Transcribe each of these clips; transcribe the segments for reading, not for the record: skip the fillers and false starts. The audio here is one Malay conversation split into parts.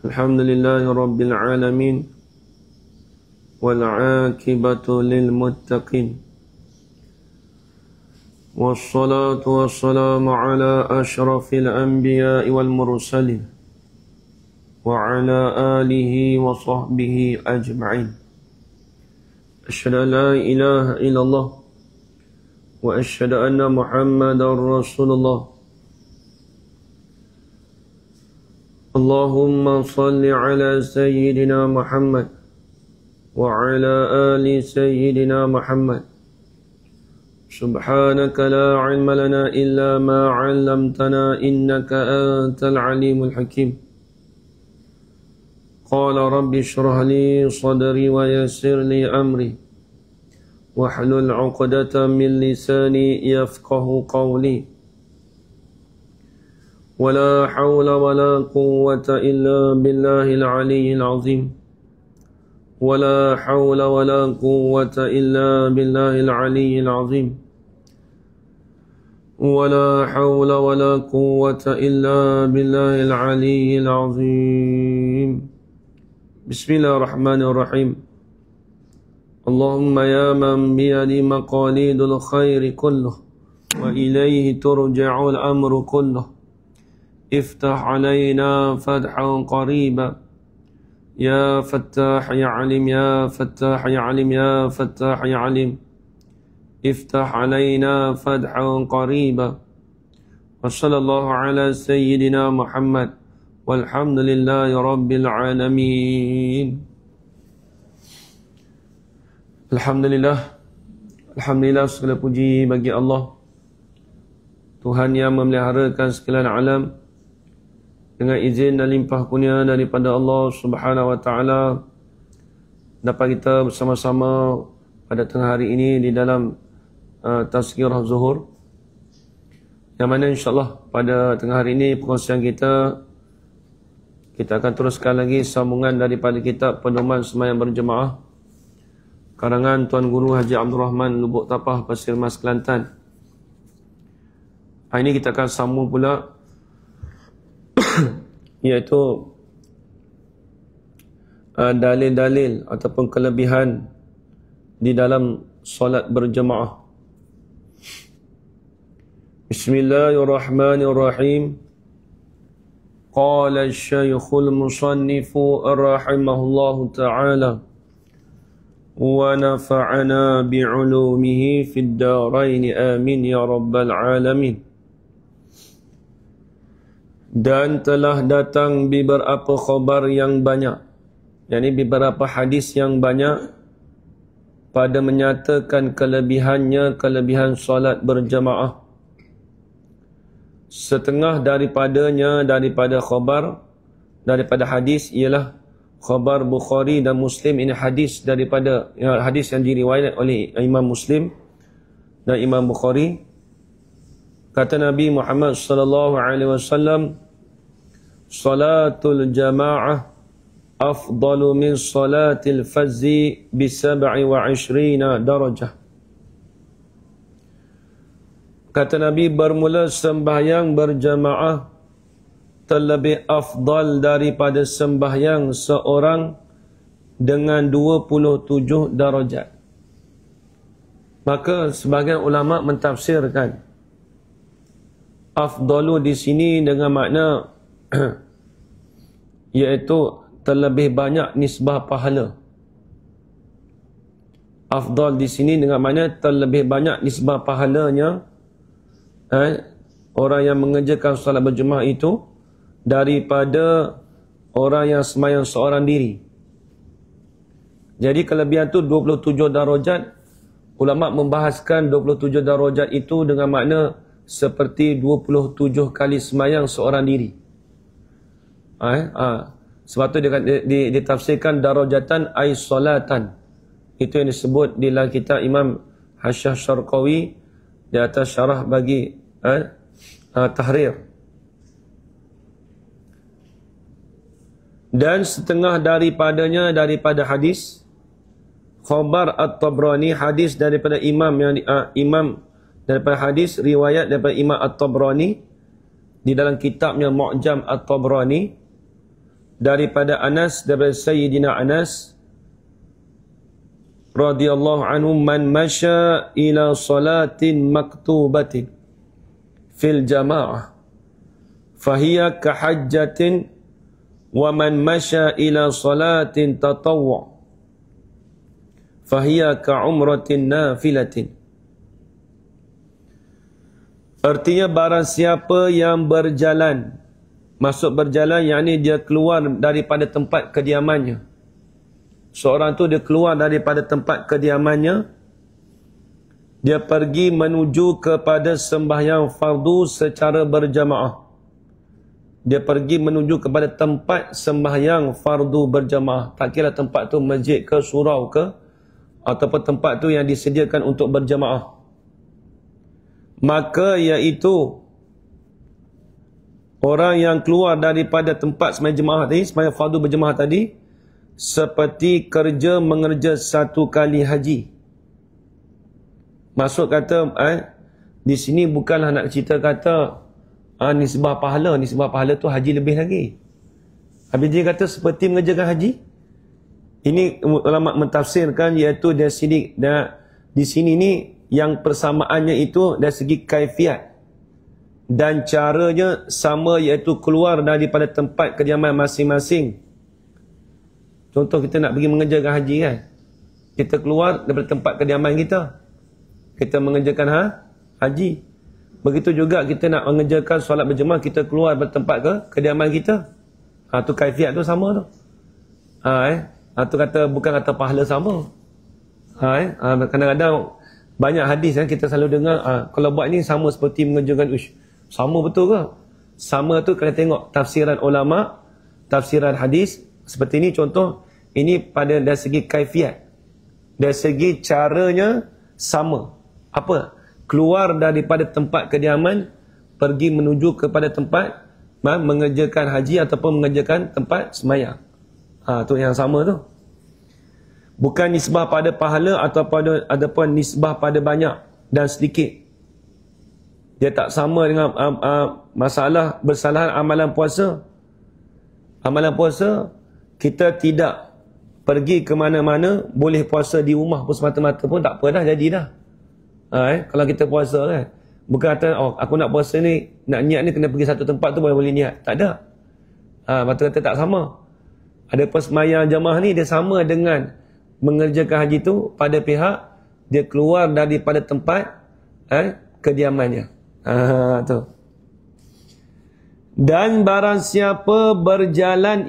Alhamdulillahi Rabbil Alamin Wal'aqibatu lilmuttaqin Wassalatu wassalamu ala ashrafil anbiya'i wal mursalin Wa ala alihi wa sahbihi ajma'in Asyhadu an la ilaha illallah Wa asyhadu anna Muhammadar Rasulullah Allahumma salli ala Sayyidina Muhammad wa ala ali Sayyidina Muhammad Subhanaka la ilma lana illa ma 'allamtana innaka antal alimul hakim Qala rabbi shrah li sadri wa yassir li amri wahlul 'uqdatam min lisani yafqahu qawli ولا حول ولا قوة إلا بالله العلي العظيم ولا حول ولا قوة إلا بالله العلي العظيم ولا حول ولا قوة إلا بالله العلي العظيم بسم الله الرحمن الرحيم اللهم يا من بيد مقاليد الخير كله وإليه ترجع الأمر كله افتح علينا فتحا قريبا يا فتاح يا عليم يا فتاح يا عليم يا فتاح يا عليم افتح علينا فتحا قريبا وصلى الله على سيدنا محمد والحمد لله رب العالمين Alhamdulillah segala puji bagi Allah Tuhan yang memeliharakan sekalian alam dengan izin dan limpah kurnia daripada Allah Subhanahu wa taala dapat kita bersama-sama pada tengah hari ini di dalam tazkirah zuhur yang mana insya-Allah pada tengah hari ini perkongsian kita akan teruskan lagi sambungan daripada kitab Pedoman Sembahyang Berjemaah karangan Tuan Guru Haji Abdul Rahman Lubuk Tapah Pasir Mas Kelantan. Hari ini kita akan sambung pula iaitu dalil-dalil ataupun kelebihan di dalam solat berjemaah. Bismillahirrahmanirrahim. Qala asy-syaikhul musannifu rahimahullahu ta'ala wa nafa'ana bi'ulumihi fid darain amin ya rabbal alamin. Dan telah datang beberapa khabar yang banyak, yakni beberapa hadis yang banyak pada menyatakan kelebihan solat berjamaah. Setengah daripadanya daripada khabar, daripada hadis ialah khabar Bukhari dan Muslim. Ini hadis daripada hadis yang diriwayatkan oleh Imam Muslim dan Imam Bukhari. Kata Nabi Muhammad sallallahu alaihi wasallam, salatul jamaah afdalu min salatil fazzi bi 27 darajah. Kata Nabi, bermula sembahyang berjamaah terlebih afdal daripada sembahyang seorang dengan 27 darajat. Maka sebagian ulama mentafsirkan afdalu di sini dengan makna iaitu terlebih banyak nisbah pahala. Afdal di sini dengan makna terlebih banyak nisbah pahalanya orang yang mengerjakan solat berjemaah itu daripada orang yang sembahyang seorang diri. Jadi kelebihan tu 27 darajat. Ulama membahaskan 27 darajat itu dengan makna seperti 27 kali sembahyang seorang diri. Sebab tu dia ditafsirkan darajatan ay salatan. Itu yang disebut di dalam kitab Imam Hasyah Syarqawi di atas syarah bagi tahrir. Dan setengah daripadanya daripada hadis khabar At-Tabrani, hadis daripada imam daripada hadis riwayat daripada Imam At-Tabrani di dalam kitabnya Mu'jam At-Tabrani daripada Anas, daripada Sayyidina Anas radhiyallahu anhu, man masya ila salatin maktubatin fil jamaah fahiya kahajjatin wa man masya ila salatin tatawwu fahiya ka'umratin nafilatin. Artinya barang siapa yang berjalan, maksud berjalan yakni dia keluar daripada tempat kediamannya. Seorang tu dia keluar daripada tempat kediamannya, dia pergi menuju kepada sembahyang fardu secara berjamaah. Dia pergi menuju kepada tempat sembahyang fardu berjamaah. Tak kira tempat tu masjid ke, surau ke, ataupun tempat tu yang disediakan untuk berjamaah. Maka iaitu orang yang keluar daripada tempat sembahyang jemaah tadi, sembahyang fardu berjemaah tadi, seperti kerja mengerja satu kali haji. Maksud kata di sini bukanlah nak cerita kata nisbah pahala. Nisbah pahala tu haji lebih lagi. Habis dia kata seperti mengerjakan haji. Ini ulama mentafsirkan iaitu dari sini, di sini ni yang persamaannya itu dari segi kaifiat dan caranya sama, iaitu keluar daripada tempat kediaman masing-masing. Contoh kita nak pergi mengerjakan haji kan, kita keluar daripada tempat kediaman kita mengerjakan haji. Begitu juga kita nak mengerjakan solat berjemaah, kita keluar daripada tempat kediaman kita. Tu kaifiat tu sama tu. Tu kata bukan kata pahala sama. Kadang-kadang banyak hadis kan kita selalu dengar, kalau buat ni sama seperti mengerjakan sama betul ke? Sama tu kena tengok tafsiran ulama, tafsiran hadis seperti ini. Contoh ini pada dari segi kaifiat, dari segi caranya sama. Apa? Keluar daripada tempat kediaman, pergi menuju kepada tempat mengerjakan haji ataupun mengerjakan tempat sembahyang. Tu yang sama tu. Bukan nisbah pada pahala ataupun nisbah pada banyak dan sedikit. Dia tak sama dengan masalah bersalahan amalan puasa. Amalan puasa, kita tidak pergi ke mana-mana, boleh puasa di rumah pun semata-mata pun tak apa dah, jadi dah. Kalau kita puasa kan, bukan kata aku nak puasa ni, nak niat ni kena pergi satu tempat tu boleh niat. Tak ada. Mata kata tak sama. Ada sembahyang jamaah ni dia sama dengan mengerjakan haji tu pada pihak dia keluar daripada tempat kediamannya. Tu. Dan barang siapa berjalan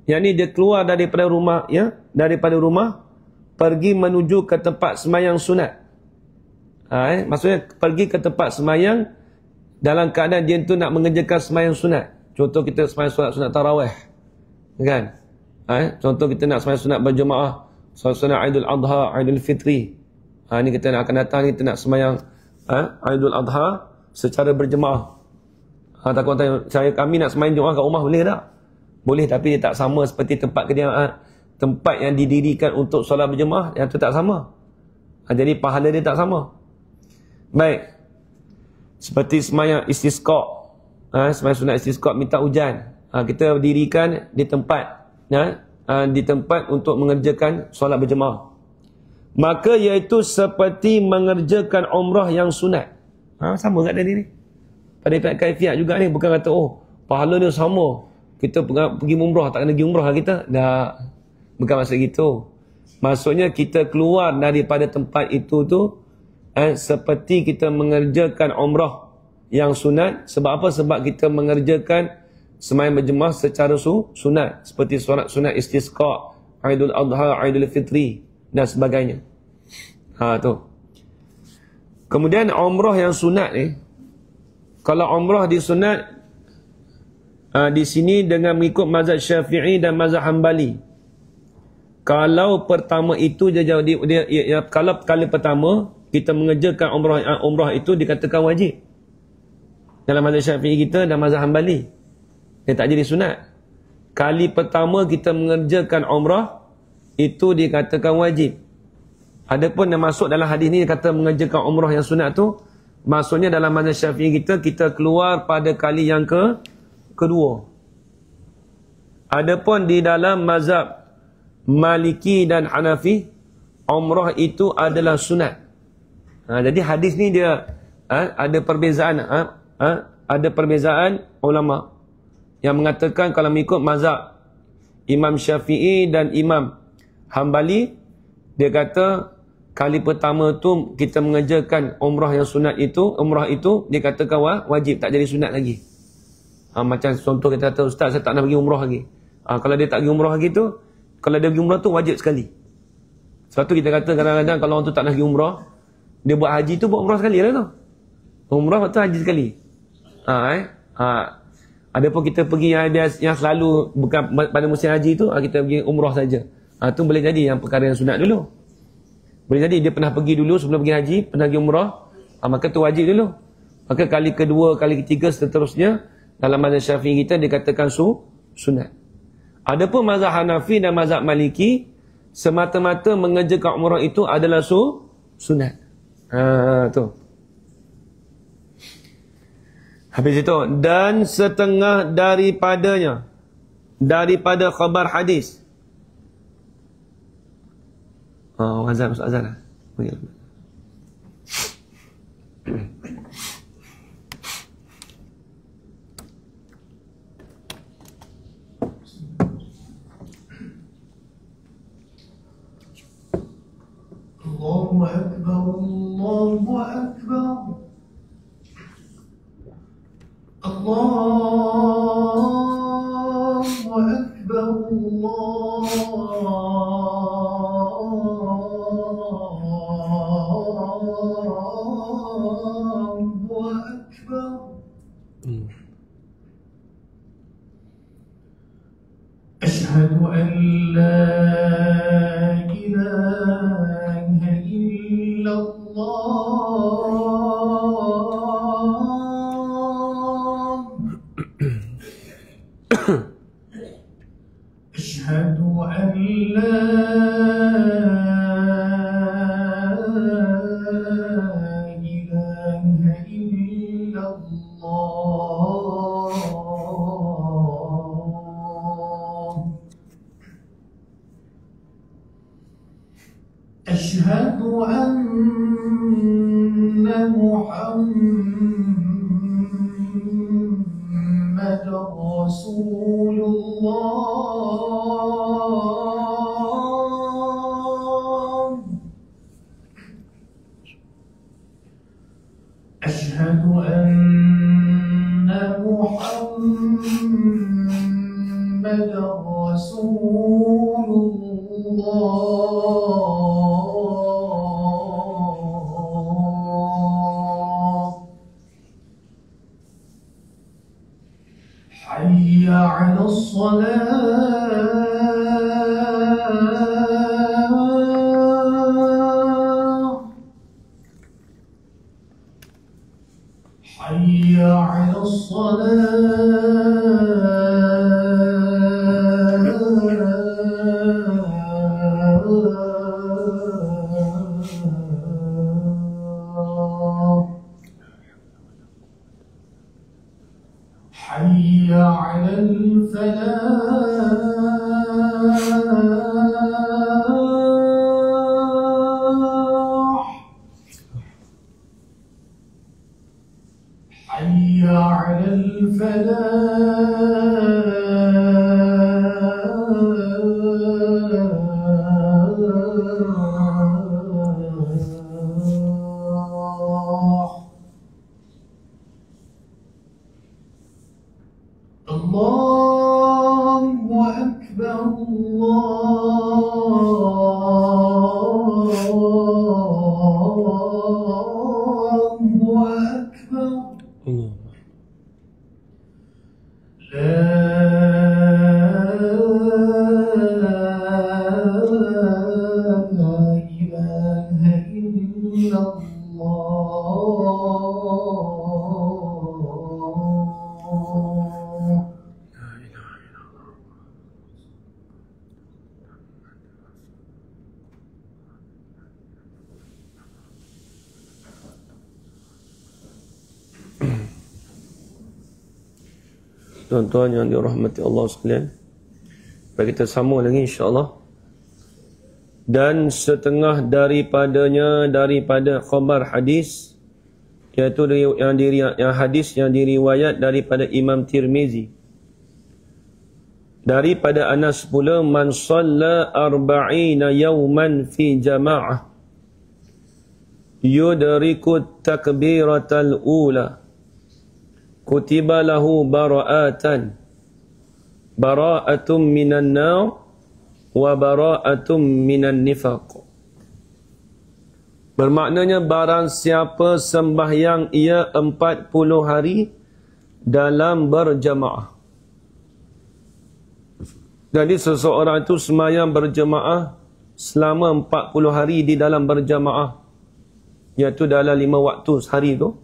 yakni dia keluar daripada rumah daripada rumah pergi menuju ke tempat sembahyang sunat. Maksudnya pergi ke tempat sembahyang dalam keadaan dia tu nak mengerjakan sembahyang sunat. Contoh kita sembahyang sunat tarawih. Kan? Contoh kita nak sembahyang sunat berjemaah, sunat Aidul Adha, Aidul Fitri. Ni kita nak akan datang, kita nak sembahyang Aidul Adha secara berjemaah. Takut saya kami nak sembahyang Jumaat kat rumah boleh tak? Boleh, tapi dia tak sama seperti tempat tempat yang didirikan untuk solat berjemaah, yang tu tak sama. Jadi pahala dia tak sama. Baik. Seperti sembahyang istisqa. Sembahyang sunat istisqa minta hujan. Kita dirikan di tempat di tempat untuk mengerjakan solat berjemaah. Maka iaitu seperti mengerjakan umrah yang sunat. Sama kat tadi ni. Pada pihak kaifiat juga ni, bukan kata pahala dia sama. Kita pergi umrah, tak kena pergi umrah lah kita. Dah. Bukan maksud gitu. Maksudnya kita keluar daripada tempat itu tu seperti kita mengerjakan umrah yang sunat. Sebab apa? Sebab kita mengerjakan sembahyang berjemaah secara sunat, seperti sunat istisqa, Aidul Adha, Aidul Fitri dan sebagainya. Tu. Kemudian umrah yang sunat ni, kalau umrah disunat di sini dengan mengikut mazhab Syafi'i dan mazhab Hanbali. Kalau pertama itu kalau kali pertama kita mengerjakan umrah itu dikatakan wajib dalam mazhab Syafi'i kita dan mazhab Hanbali. Dia tak jadi sunat. Kali pertama kita mengerjakan umrah itu dikatakan wajib. Adapun yang masuk dalam hadis ni kata mengerjakan umrah yang sunat tu, maksudnya dalam mazhab Syafi'i kita keluar pada kali yang kedua. Adapun di dalam mazhab Maliki dan Hanafi, umrah itu adalah sunat. Jadi hadis ni dia ada perbezaan, ada perbezaan ulama yang mengatakan kalau mengikut mazhab Imam Syafi'i dan Imam Hambali, dia kata kali pertama tu kita mengerjakan umrah yang sunat itu, umrah itu dia katakan wajib, tak jadi sunat lagi. Macam contoh kita kata, ustaz saya tak nak pergi umrah lagi. Kalau dia tak pergi umrah lagi tu, kalau dia pergi umrah tu wajib sekali. Sebab tu kita kata kadang-kadang kalau orang tu tak nak pergi umrah, dia buat haji tu buat umrah sekali lah tu. Umrah tu haji sekali. Adapun kita pergi yang selalu bukan pada musim haji tu, kita pergi umrah saja. Tu boleh jadi yang perkara yang sunat dulu. Boleh jadi dia pernah pergi dulu sebelum pergi haji, pernah pergi umrah, maka tu wajib dulu. Maka kali kedua, kali ketiga seterusnya dalam mazhab Syafi'i kita dikatakan sunat. Adapun mazhab Hanafi dan mazhab Maliki, semata-mata mengerjakan umrah itu adalah sunat. Tu. Habis itu, dan setengah daripadanya, daripada khabar hadis. Azan, masuk azan lah. Allahu Akbar, Allahu Akbar. Allahu Akbar, Allahu Akbar. Ashhadu an la ilaha illallah. Ashhadu an la ilaha illallah. Ashhadu anna Muhammadan Rasulullah. Ashhadu anna Muhammadan Rasulullah. Hayya 'ala as-salah. Hayya 'ala as-salah. Hayya 'ala al-falah. Hayya 'ala al-falah. Allahu Akbar, Allahu Akbar. La ilaha illallah. Tuan-tuan yang dirahmati Allah sekalian, Baik, kita sambung lagi insya-Allah. Dan setengah daripadanya daripada khabar hadis, iaitu yang hadis yang diriwayat daripada Imam Tirmizi. Daripada Anas pula, man shalla 40 yawman fi jama'ah yudriku takbiratal ula kutiba lahu bara'atan minan nar wa bara'atum minan nifaq. Bermaknanya barang siapa sembahyang ia 40 hari dalam berjamaah. Jadi seseorang itu sembahyang berjamaah selama 40 hari di dalam berjamaah, iaitu dalam 5 waktu sehari itu.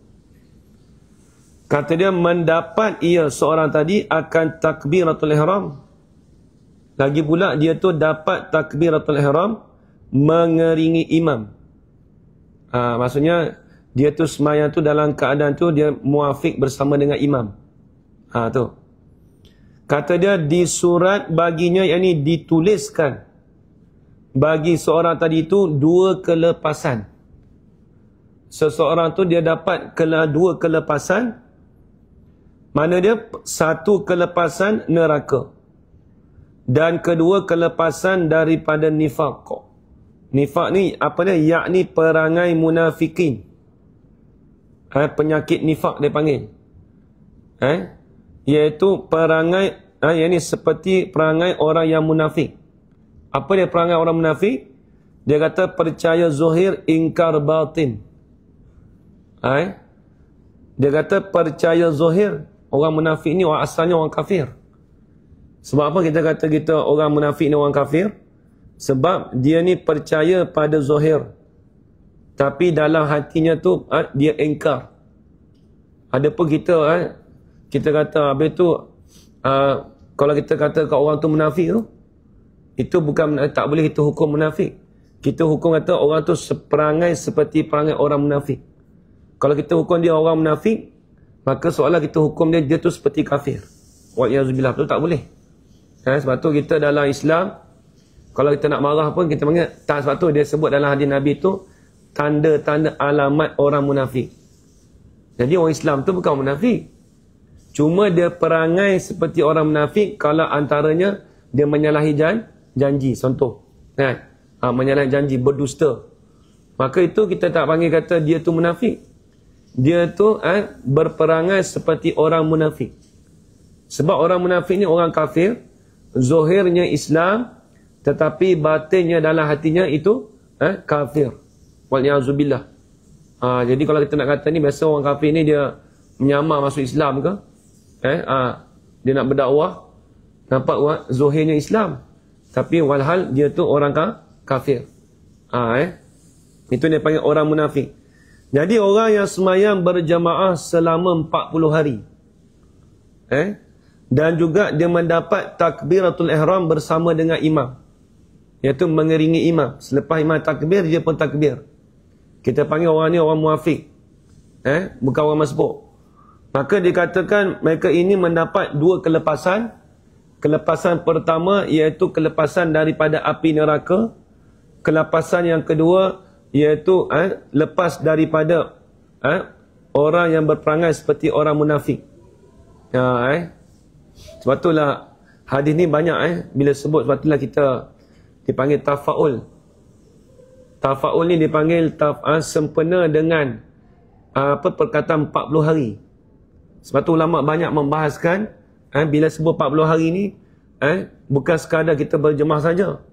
Kata dia, mendapat ia seorang tadi akan takbiratul ihram. Lagi pula dia tu dapat takbiratul ihram mengeringi imam. Maksudnya dia tu sembahyang tu dalam keadaan tu dia muafiq bersama dengan imam. Tu. Kata dia disurat baginya, yakni dituliskan bagi seorang tadi itu 2 kelepasan. Seseorang tu dia dapat 2 kelepasan. Mana dia? 1 kelepasan neraka. Dan kedua kelepasan daripada nifaq. Nifaq ni apa dia? Yakni perangai munafikin. Penyakit nifaq dia panggil. Iaitu perangai, yakni seperti perangai orang yang munafik. Apa dia perangai orang munafik? Dia kata percaya zahir, ingkar batin. Dia kata percaya zahir. Orang munafik ni asalnya orang kafir. Sebab apa kita kata kita orang munafik ni orang kafir? Sebab dia ni percaya pada zahir, tapi dalam hatinya tu dia ingkar. Adapun kita kita kata habis tu kalau kita kata kat orang tu munafik tu, itu bukan, tak boleh kita hukum munafik. Kita hukum kata orang tu seperangai seperti perangai orang munafik. Kalau kita hukum dia orang munafik, maka seolah kita hukum dia tu seperti kafir. Wa'iyyazubillah, tu tak boleh. Sebab tu kita dalam Islam, kalau kita nak marah pun kita panggil tak. Sebab tu dia sebut dalam hadis Nabi tu tanda-tanda alamat orang munafik. Jadi orang Islam tu bukan munafik, cuma dia perangai seperti orang munafik kalau antaranya dia menyalahi janji. Contoh menyalahi janji, berdusta. Maka itu kita tak panggil kata dia tu munafik. Dia tu berperangai seperti orang munafik. Sebab orang munafik ni orang kafir, zahirnya Islam, tetapi batinnya dalam hatinya itu kafir. Wal'iyahzubillah. Jadi kalau kita nak kata ni, biasa orang kafir ni dia menyamar masuk Islam ke? Dia nak berdakwah, nampak zahirnya Islam, tapi walhal dia tu orang kafir. Itu dia panggil orang munafik. Jadi orang yang sembahyang berjamaah selama 40 hari. Dan juga dia mendapat takbiratul ihram bersama dengan imam, iaitu mengiringi imam. Selepas imam takbir, dia pun takbir. Kita panggil orang ni orang muafiq, bukan orang masbuk. Maka dikatakan mereka ini mendapat 2 kelepasan. Kelepasan pertama iaitu kelepasan daripada api neraka. Kelepasan yang kedua iaitu lepas daripada orang yang berperangai seperti orang munafik. Sebab itulah hadis ni banyak bila sebut, sebab itulah kita dipanggil tafaul. Tafaul ni dipanggil sempena dengan perkataan 40 hari. Sebab tu ulama banyak membahaskan bila sebut 40 hari ni bukan sekadar kita berjemaah saja,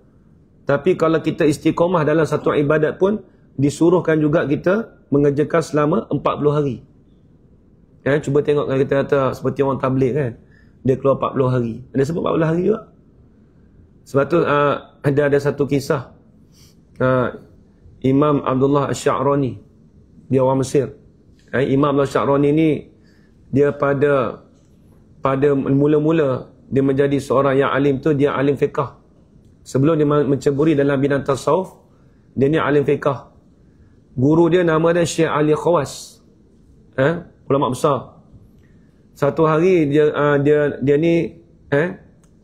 tapi kalau kita istiqamah dalam satu ibadat pun disuruhkan juga kita mengerjakan selama 40 hari. Cuba tengok kalau kita kata seperti orang tabligh kan, dia keluar 40 hari. Ada sebut 40 hari juga. Sebab tu ada satu kisah. Imam Abdullah Asy-Sya'rani, dia orang Mesir. Imam Abdullah Asy-Sya'rani ni dia pada mula-mula dia menjadi seorang yang alim tu, dia alim fiqh. Sebelum dia menceburi dalam bidang tasawuf, dia ni alim fiqh. Guru dia nama dia Syekh Ali Khawas. Ulama besar. Satu hari dia ni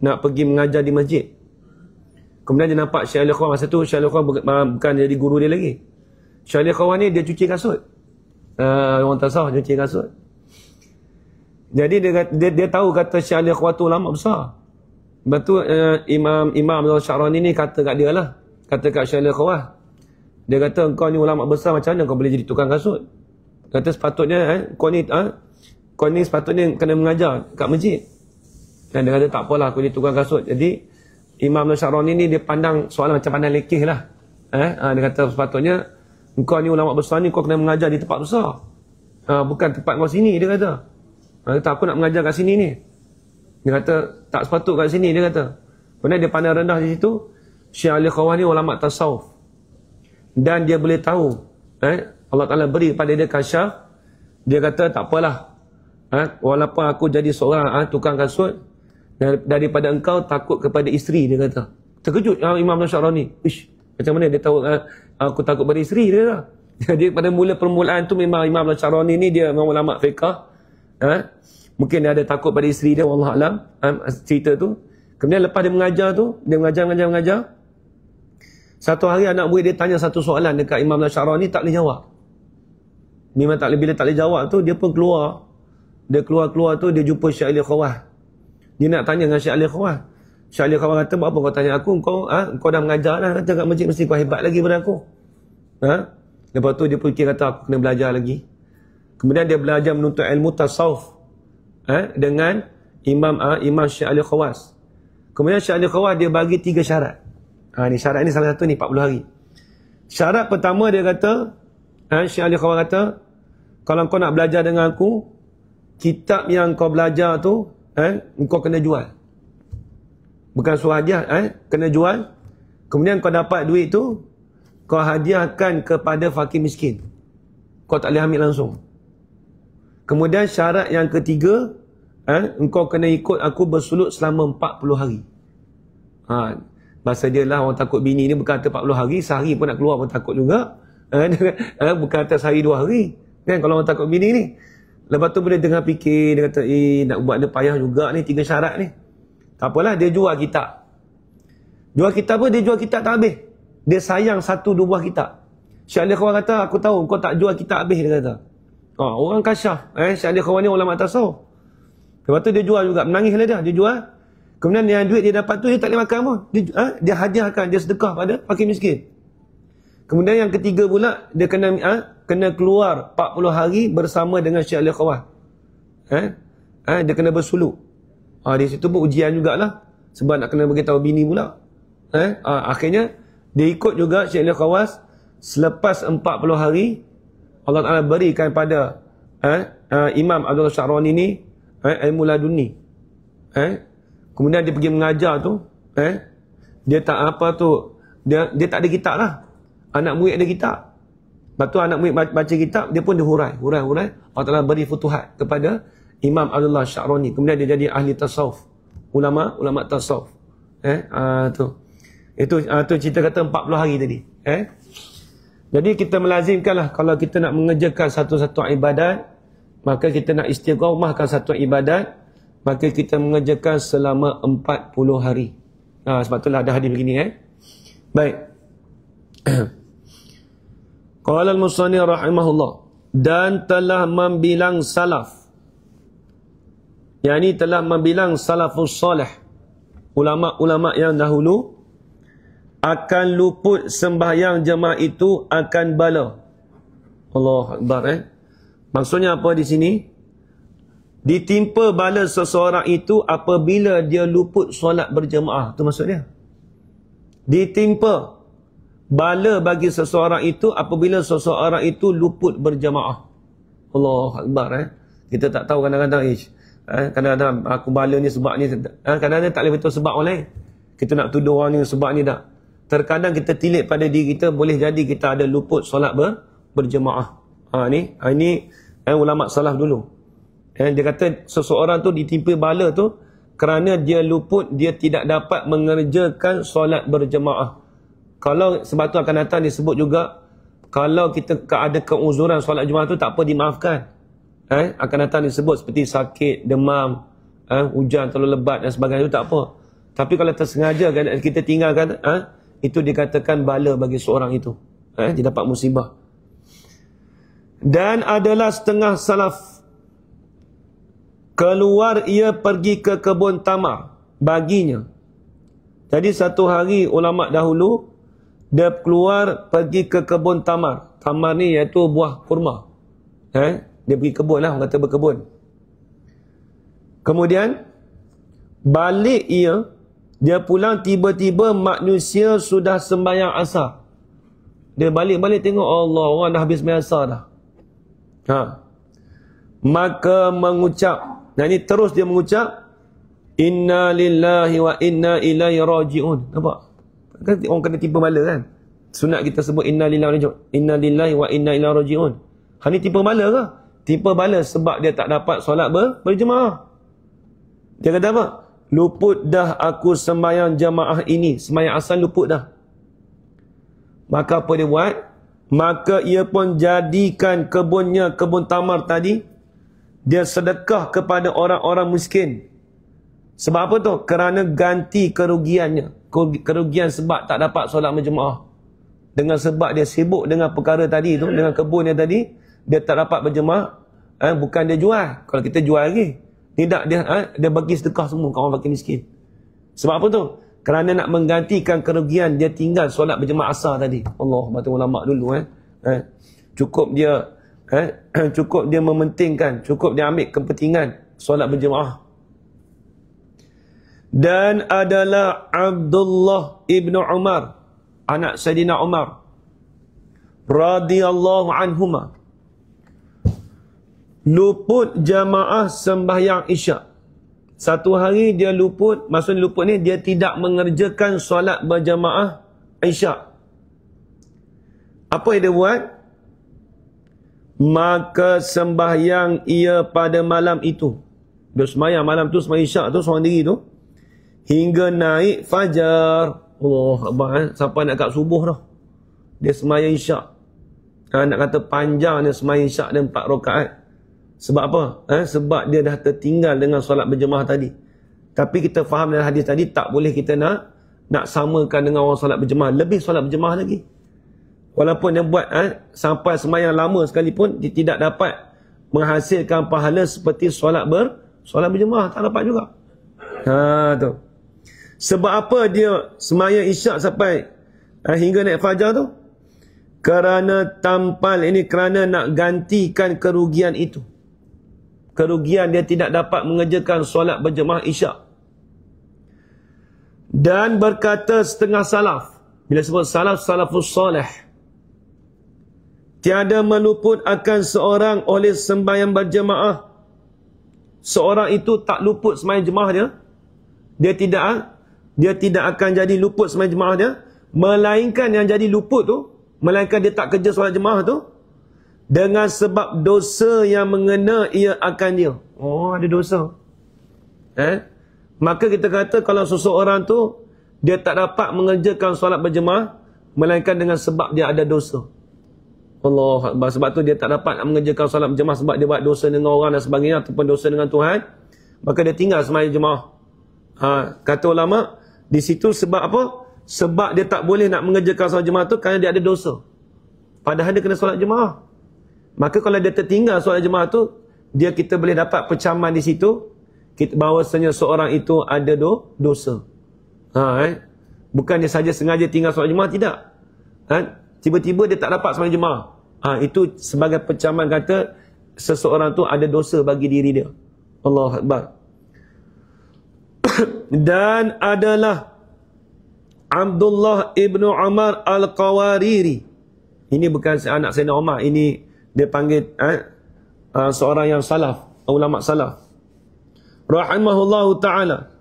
nak pergi mengajar di masjid. Kemudian dia nampak Syekh Al-Ikhwan. Masa tu Syekh Al-Ikhwan bukan jadi guru dia lagi. Syekh Al-Ikhwan ni dia cuci kasut. Orang tasawuf cuci kasut. Jadi dia tahu kata Syekh Al-Ikhwan tu ulama besar. Lepas tu Imam Abdul Sya'rani ni kata kat dia lah. Kata kat Syekh Al-Ikhwan. Dia kata kau ni ulama besar, macam mana kau boleh jadi tukang kasut? Kata sepatutnya kau ni sepatutnya kena mengajar kat masjid. Dan dia kata tak apalah aku jadi tukang kasut. Jadi Imam Abdul Sya'rani ni dia pandang soalan macam pandang lekeh lah. Dia kata sepatutnya engkau ni ulama besar ni kau kena mengajar di tempat besar. Bukan tempat kau sini, dia kata. Dia kata aku nak mengajar kat sini ni. Dia kata tak sepatut kat sini, dia kata. Kemudian dia pandang rendah di situ. Syekh Al-Ikhwan ni ulama tasawuf. Dan dia boleh tahu. Allah Ta'ala beri pada dia kasyaf. Dia kata tak apalah. Walaupun aku jadi seorang tukang kasut, daripada engkau takut kepada isteri, dia kata. Terkejut Imam Sya'rani. Macam mana dia tahu aku takut pada isteri, dia kata. Jadi pada permulaan tu memang Imam Sya'rani ni dia memang ulama fiqah. Mungkin dia ada takut pada isteri dia, wallahu alam, cerita tu. Kemudian lepas dia mengajar tu, dia mengajar. Satu hari anak murid dia tanya satu soalan dekat Imam Sya'rani, tak boleh jawab. Memang bila tak boleh jawab tu, dia pun keluar. Dia keluar tu, dia jumpa Syekh Al-Ikhwan. Dia nak tanya dengan Syekh Al-Ikhwan. Syekh Al-Ikhwan kata, apa kau tanya aku? Kau dah mengajar dah, kata kat masjid mesti kau hebat lagi daripada aku. Lepas tu dia fikir kata aku kena belajar lagi. Kemudian dia belajar menuntut ilmu tasawuf dengan Imam Syekh Al-Ikhwan. Kemudian Syekh Al-Ikhwan dia bagi 3 syarat. Ni syarat ni salah satu ni 40 hari. Syarat pertama dia kata, Syekh Al-Ikhwan kata, kalau kau nak belajar dengan aku, kitab yang kau belajar tu kau kena jual. Bukan suruh hadiah, kena jual. Kemudian kau dapat duit tu, kau hadiahkan kepada fakir miskin. Kau tak boleh ambil langsung. Kemudian syarat yang ketiga, engkau kena ikut aku bersulut selama 40 hari. Bahasa dia lah, orang takut bini ni bukan kata 40 hari, sehari pun nak keluar pun takut juga. Bukan kata sehari 2 hari. Kan kalau orang takut bini ni. Lepas tu boleh dengar fikir, dia kata, nak buat dia payah juga ni, 3 syarat ni. Tak apalah, dia jual kitab. Jual kitab apa? Dia jual kitab tak habis. Dia sayang 1-2 buah kitab. Syekh Al-Ikhwan kata, aku tahu kau tak jual kitab habis, dia kata. Orang kasyaf. Syekh Al-Ikhwan ni ulama tasawuf. Lepas tu dia jual juga, menangis lah dia jual. Kemudian yang duit dia dapat tu, dia tak boleh makan pun. Dia hadiahkan, dia sedekah pada fakir miskin. Kemudian yang ketiga pula, dia kena keluar 40 hari bersama dengan Syekh Al-Ikhwan. Dia kena bersuluk. Di situ pun ujian jugalah. Sebab nak kena beritahu bini pula. Akhirnya, dia ikut juga Syekh Al-Ikhwan. Selepas 40 hari, Allah Ta'ala berikan pada Imam Abdul Sya'rani ni ilmu laduni. Kemudian dia pergi mengajar tu. Dia tak apa tu. Dia tak ada kitab lah. Anak murid ada kitab. Lepas tu anak murid baca kitab, dia pun dia hurai. Allah Ta'ala beri futuhat kepada Imam Abdullah Sya'rani. Kemudian dia jadi ahli tasawuf. Ulama tasawuf. Itu cerita kata 40 hari tadi. Jadi kita melazimkanlah kalau kita nak mengerjakan satu-satu ibadat, maka kita nak istiqamahkan satu ibadat, maka kita mengerjakan selama 40 hari. Sebab itulah ada hadis begini. Baik. Qala al-musannif rahimahullah, dan telah membilang salaf, yakni telah membilang salafus salih, ulama-ulama yang dahulu, akan luput sembahyang jemaah itu akan bala. Allahu Akbar. Maksudnya apa di sini? Ditimpa bala seseorang itu apabila dia luput solat berjemaah. Itu maksudnya. Ditimpa bala bagi seseorang itu apabila seseorang itu luput berjemaah. Allahu Akbar. Kita tak tahu kadang-kadang kadang-kadang aku bala ni sebab ni, kadang-kadang tak boleh betul sebab orang lain. Kita nak tuduh orang ni sebab ni tak. Terkadang kita tilik pada diri kita, boleh jadi kita ada luput solat berjemaah. Ini ulama salaf dulu. Dia kata seseorang tu ditimpa bala tu kerana dia luput, dia tidak dapat mengerjakan solat berjemaah. Kalau sebab tu akan datang disebut juga, kalau kita ada keuzuran solat jemaah tu tak apa dimaafkan. Akan datang disebut seperti sakit, demam, hujan terlalu lebat dan sebagainya, itu tak apa. Tapi kalau tersengaja kan kita tinggalkan, itu dikatakan bala bagi seorang itu. Dia dapat musibah. Dan adalah setengah salaf, keluar ia pergi ke kebun tamar baginya. Jadi satu hari ulama dahulu, dia keluar pergi ke kebun tamar. Tamar ni iaitu buah kurma. Dia pergi kebun lah, orang kata berkebun. Kemudian balik dia pulang, tiba-tiba manusia sudah sembahyang asar. Dia balik tengok, Allah, orang dah habis sembahyang asar dah. Maka mengucap, ini terus dia mengucap, inna lillahi wa inna ilaihi raji'un. Nampak? Kan orang kena tipu bala kan? Sunat kita sebut inna lillahi wa inna ilaihi raji'un. Ni tipu bala ke? Tipu bala sebab dia tak dapat solat berjemaah. Dia kata apa? Luput dah aku sembahyang jamaah ini. Sembahyang asal luput dah. Maka apa dia buat? Maka ia pun jadikan kebunnya, kebun tamar tadi, dia sedekah kepada orang-orang miskin. Sebab apa tu? Kerana ganti kerugiannya. Kerugian sebab tak dapat solat berjemaah. Dengan sebab dia sibuk dengan perkara tadi tu, dengan kebunnya tadi, dia tak dapat berjemaah. Bukan dia jual. Kalau kita jual lagi. Tidak, dia bagi sedekah semua ke orang fakir miskin. Sebab apa tu? Kerana nak menggantikan kerugian dia tinggal solat berjemaah asar tadi. Allah, batu ulama dulu cukup dia mementingkan, cukup dia ambil kepentingan solat berjemaah. Dan adalah Abdullah ibnu Umar, anak Sayyidina Umar radhiyallahu anhuma, luput jamaah sembahyang isyak. Satu hari dia luput, maksudnya luput ni dia tidak mengerjakan solat berjamaah isyak. Apa yang dia buat? Maka sembahyang ia pada malam itu. Dia sembahyang malam tu, sembahyang isyak tu seorang diri tu, hingga naik fajar. Allah Akbar, sampai nak kat subuh dah dia sembahyang isyak. Nak kata panjang dia sembahyang isyak dan 4 rakaat. Sebab apa? Sebab dia dah tertinggal dengan solat berjemaah tadi. Tapi kita faham dalam hadis tadi, tak boleh kita nak samakan dengan orang solat berjemaah. Lebih solat berjemaah lagi. Walaupun dia buat sampai sembahyang lama sekalipun, dia tidak dapat menghasilkan pahala seperti solat berjemaah. Tak dapat juga. Tu. Sebab apa dia sembahyang isyak sampai hingga naik fajar tu? Kerana tampal ini, kerana nak gantikan kerugian itu. Kerugian dia tidak dapat mengerjakan solat berjemaah isyak. Dan berkata setengah salaf, bila sebut salaf, salafus soleh, tiada meluput akan seorang oleh sembahyang berjemaah. Seorang itu tak luput sembahyang jemaah dia. Dia tidak akan jadi luput sembahyang jemaah dia. Melainkan yang jadi luput tu, melainkan dia tak kerja solat jemaah tu, dengan sebab dosa yang mengena ia akan dia. Oh, ada dosa. Maka kita kata kalau seseorang tu dia tak dapat mengerjakan solat berjemaah, melainkan dengan sebab dia ada dosa. Allah Akbar. Sebab tu dia tak dapat mengerjakan solat berjemaah sebab dia buat dosa dengan orang dan sebagainya, ataupun dosa dengan Tuhan, maka dia tinggal sembahyang jemaah. Kata ulama, di situ sebab apa? Sebab dia tak boleh nak mengerjakan solat jemaah tu kerana dia ada dosa. Padahal dia kena solat jemaah. Maka kalau dia tertinggal solat jemaah tu, kita boleh dapat pecaman di situ, bahawasanya seorang itu ada dosa. Bukan dia saja sengaja tinggal solat jemaah, tidak. Tiba-tiba dia tak dapat solat jemaah. Itu sebagai pecaman kata seseorang tu ada dosa bagi diri dia. Allah Akbar. Dan adalah Abdullah ibnu Umar al-Qawariri. Ini bukan anak Sayyidina Umar, ini dia panggil seorang yang salaf, ulama salaf. Rahimahullahu ta'ala.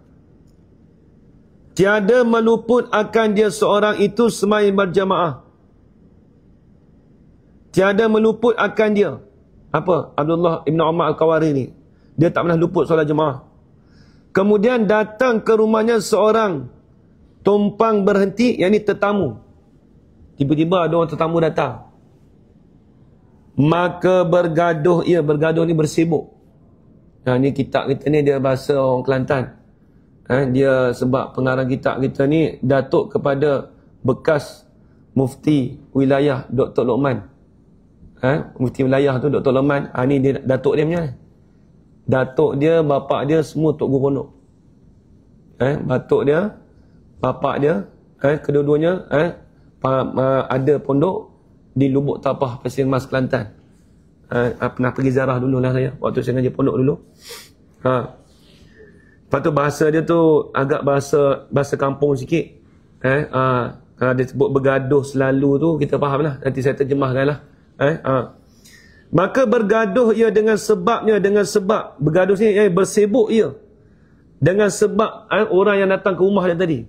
Tiada meluput akan dia seorang itu sembahyang berjamaah. Tiada meluput akan dia. Apa? Abdullah ibn Umar al-Qawariri. Dia tak pernah luput solat jemaah. Kemudian datang ke rumahnya seorang tumpang berhenti, yang ni tetamu. Tiba-tiba ada orang tetamu datang. Maka bergaduh, bergaduh ni bersibuk. Ni kitab kita ni dia bahasa orang Kelantan. Dia sebab pengarang kitab kita ni datuk kepada bekas mufti wilayah Dr. Luqman. Mufti wilayah tu Dr. Luqman. Ni dia datuk dia punya. Datuk dia, bapak dia semua Tok Guru Pondok. Datuk dia, bapak dia, kedua-duanya ada pondok di Lubuk Tapah, Pasir Mas, Kelantan. Pernah pergi ziarah dululah saya waktu saya ngaji pondok dulu. Lepas tu bahasa dia tu agak bahasa kampung sikit. Dia sebut bergaduh selalu tu, kita faham lah. Nanti saya terjemahkan lah. Maka bergaduh ia dengan sebab bergaduh sini bersibuk ia dengan sebab orang yang datang ke rumah dia tadi.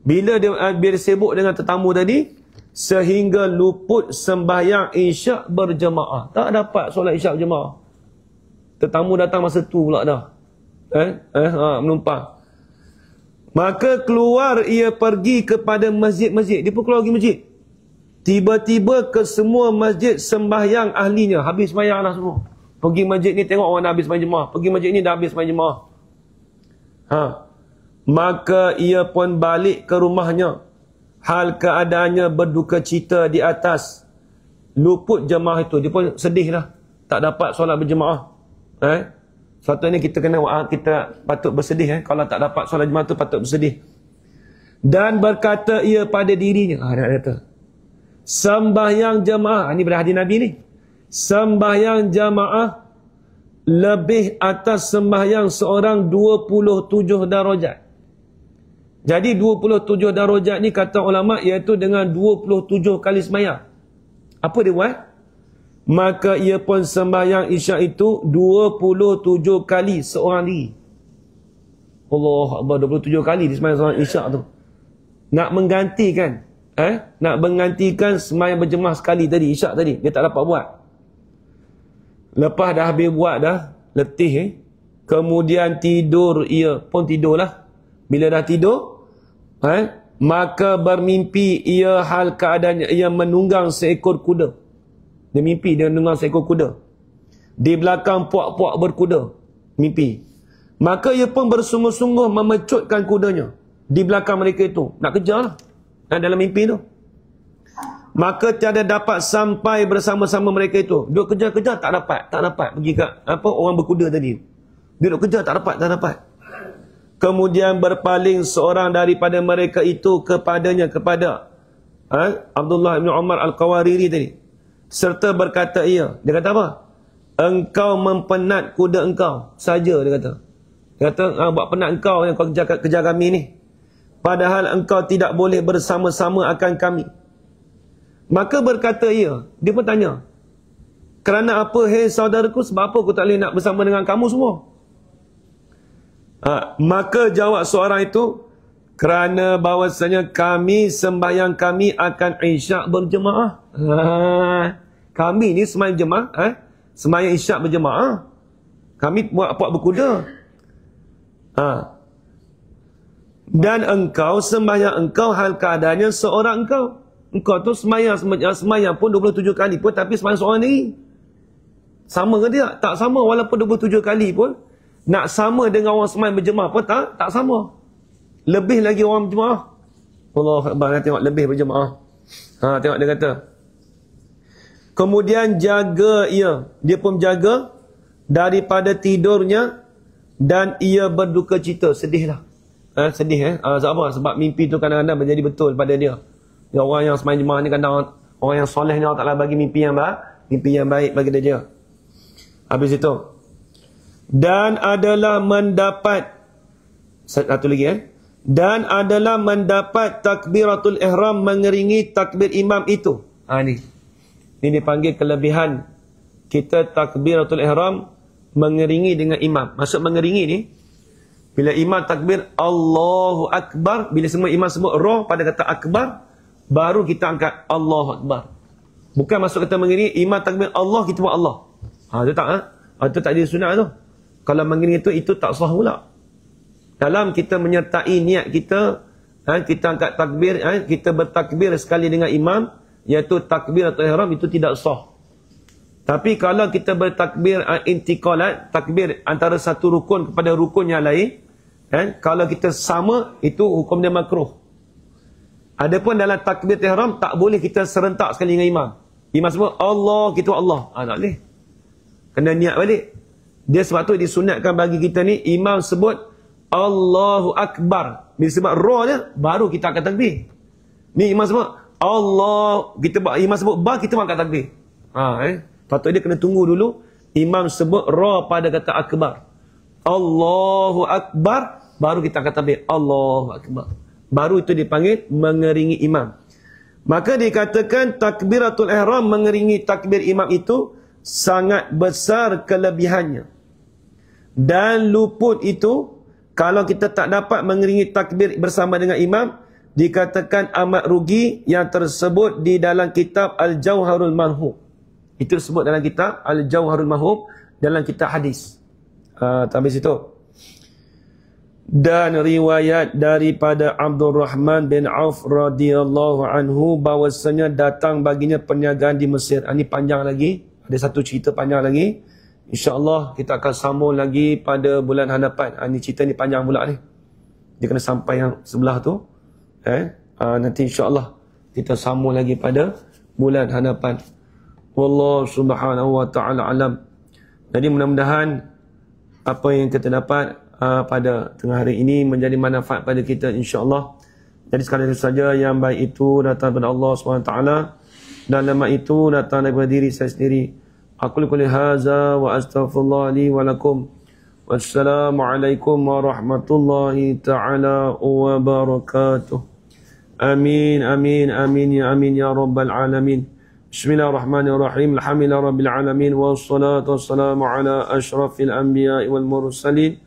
Bila dia sibuk dengan tetamu tadi, sehingga luput sembahyang isyak berjemaah. Tak dapat solat isyak berjemaah. Tetamu datang masa tu pula dah. Menumpang. Maka keluar ia pergi kepada masjid-masjid. Dia pun keluar pergi masjid. Tiba-tiba ke semua masjid sembahyang ahlinya. Habis sembahyang dah semua. Pergi masjid ni tengok orang dah habis sembahyang jemaah. Pergi masjid ni dah habis sembahyang jemaah. Maka ia pun balik ke rumahnya. Hal keadaannya berduka cita di atas luput jemaah itu. Dia pun sedih dah. Tak dapat solat berjemaah. Suatu ini kita patut bersedih. Kalau tak dapat solat jemaah tu patut bersedih. Dan berkata ia pada dirinya. Dia kata, sembahyang jemaah. Ini berhadis Nabi ni. Sembahyang jemaah lebih atas sembahyang seorang 27 darajat. Jadi 27 darajat ni kata ulama iaitu dengan 27 kali sembahyang. Apa dia buat? Maka ia pun sembahyang isyak itu 27 kali seorang diri. Allah Akbar, 27 kali di sembahyang seorang isyak tu. Nak menggantikan sembahyang berjemaah sekali tadi, isyak tadi. Dia tak dapat buat. Lepas dah habis buat dah, letih kemudian tidur ia pun tidurlah. Bila dah tidur, maka bermimpi ia hal keadaannya ia menunggang seekor kuda. Dia mimpi dia menunggang seekor kuda. Di belakang puak-puak berkuda. Mimpi. Maka ia pun bersungguh-sungguh memecutkan kudanya di belakang mereka itu. Nak kejar lah. Dalam mimpi tu. Maka tiada dapat sampai bersama-sama mereka itu. Duduk kejar-kejar tak dapat. Pergi ke orang berkuda tadi. Dia duduk kejar tak dapat. Kemudian berpaling seorang daripada mereka itu kepada Abdullah bin Umar Al-Qawariri tadi. Serta berkata ia. Dia kata apa? Engkau mempenat kuda engkau saja, dia kata. Dia kata, buat penat engkau yang kau kejar kami ni. Padahal engkau tidak boleh bersama-sama akan kami. Maka berkata ia. Dia pun tanya. Kerana apa, hei saudaraku, sebab apa aku tak boleh nak bersama dengan kamu semua? Maka jawab seorang itu, kerana bahawasanya sembahyang kami akan isyak berjemaah. Kami ni sembahyang jemaah, sembahyang isyak berjemaah. Kami buat berkuda. Dan engkau sembahyang engkau hal keadaannya seorang engkau. Engkau tu sembahyang pun 27 kali pun tapi sembahyang seorang diri. Sama ke dia? Tak sama walaupun 27 kali pun. Nak sama dengan orang sembahyang berjemaah pun tak sama. Lebih lagi orang berjemaah. Allah Akbar, tengok lebih berjemaah. Tengok dia kata. Kemudian jaga ia. Dia pun jaga daripada tidurnya dan ia berduka cita. Sedihlah. Sedih sebab mimpi tu kadang-kadang menjadi betul pada dia. Orang yang sembahyang jemaah ni kadang orang yang soleh ni Allah Ta'ala bagi mimpi yang baik bagi dia. Habis itu. Dan adalah mendapat satu lagi dan adalah mendapat takbiratul ihram mengiringi takbir imam itu. Ini dipanggil kelebihan kita takbiratul ihram mengiringi dengan imam. Maksud mengiringi ni bila imam takbir Allahu Akbar, bila semua imam sebut roh pada kata akbar, baru kita angkat Allahu Akbar. Bukan maksud kata mengiringi imam takbir Allah kita buat Allah. Itu tak ada sunat tu. Kalau mengiringi itu tak sah pula. Dalam kita menyertai niat kita, kita angkat takbir, kita bertakbir sekali dengan imam, iaitu takbir atau ihram, itu tidak sah. Tapi kalau kita bertakbir intikalat, takbir antara satu rukun kepada rukun yang lain, Kalau kita sama, itu hukum dia makruh. Adapun dalam takbiratul ihram tak boleh kita serentak sekali dengan imam. Imam sebut Allah, kita Allah. Tak boleh. Kena niat balik. Dia sebab tu disunatkan bagi kita ni, imam sebut Allahu Akbar. Bila sebut ra dia, baru kita akan takbir. Ni imam sebut Allah, imam sebut ba, kita angkat takbir. Patut dia kena tunggu dulu imam sebut ra pada kata akbar. Allahu Akbar, baru kita angkat takbir. Allahu Akbar. Baru itu dipanggil mengeringi imam. Maka dikatakan takbiratul ihram mengeringi takbir imam itu sangat besar kelebihannya. Dan luput itu, kalau kita tak dapat mengeringi takbir bersama dengan imam, dikatakan amat rugi yang tersebut di dalam kitab Al-Jawharul Manhub. Itu disebut dalam kitab Al-Jawharul Manhub, dalam kitab hadis. Habis itu. Dan riwayat daripada Abdul Rahman bin Auf radhiyallahu anhu bahwasanya datang baginya perniagaan di Mesir. Ini panjang lagi. Ada satu cerita panjang lagi. InsyaAllah kita akan sambung lagi pada bulan hadapan. Ini cerita ni panjang pula ni. Dia kena sampai yang sebelah tu. Nanti insyaAllah kita sambung lagi pada bulan hadapan. Wallahu subhanahu wa ta'ala alam. Jadi mudah-mudahan apa yang kita dapat pada tengah hari ini menjadi manfaat pada kita insyaAllah. Jadi sekali saja yang baik itu datang daripada Allah SWT, dan lemah itu datang daripada diri saya sendiri. Aku liquli haza wa astaghfirullah li wa lakum. Wassalamualaikum warahmatullahi ta'ala wabarakatuh. Amin, amin, amin, ya amin, ya rabbal alamin. Bismillahirrahmanirrahim. Alhamdulillah rabbil alamin. Wassalatu wassalamu ala ashrafil anbiya wal mursalin.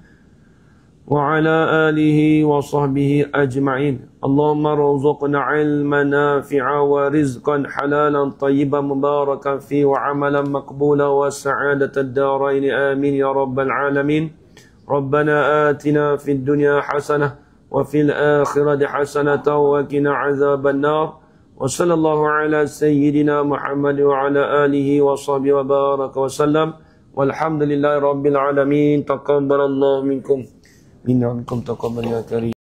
وعلى آله وصحبه أجمعين. اللهم ارزقنا علما نافعا ورزقا حلالا طيبا مباركا فيه وعملا مقبولا وسعادة الدارين آمين يا رب العالمين. ربنا آتنا في الدنيا حسنة وفي الآخرة حسنة وقنا عذاب النار. وصلى الله على سيدنا محمد وعلى آله وصحبه وبارك وسلم. والحمد لله رب العالمين. تقبل الله منكم. إنكم تقبل يا كريم.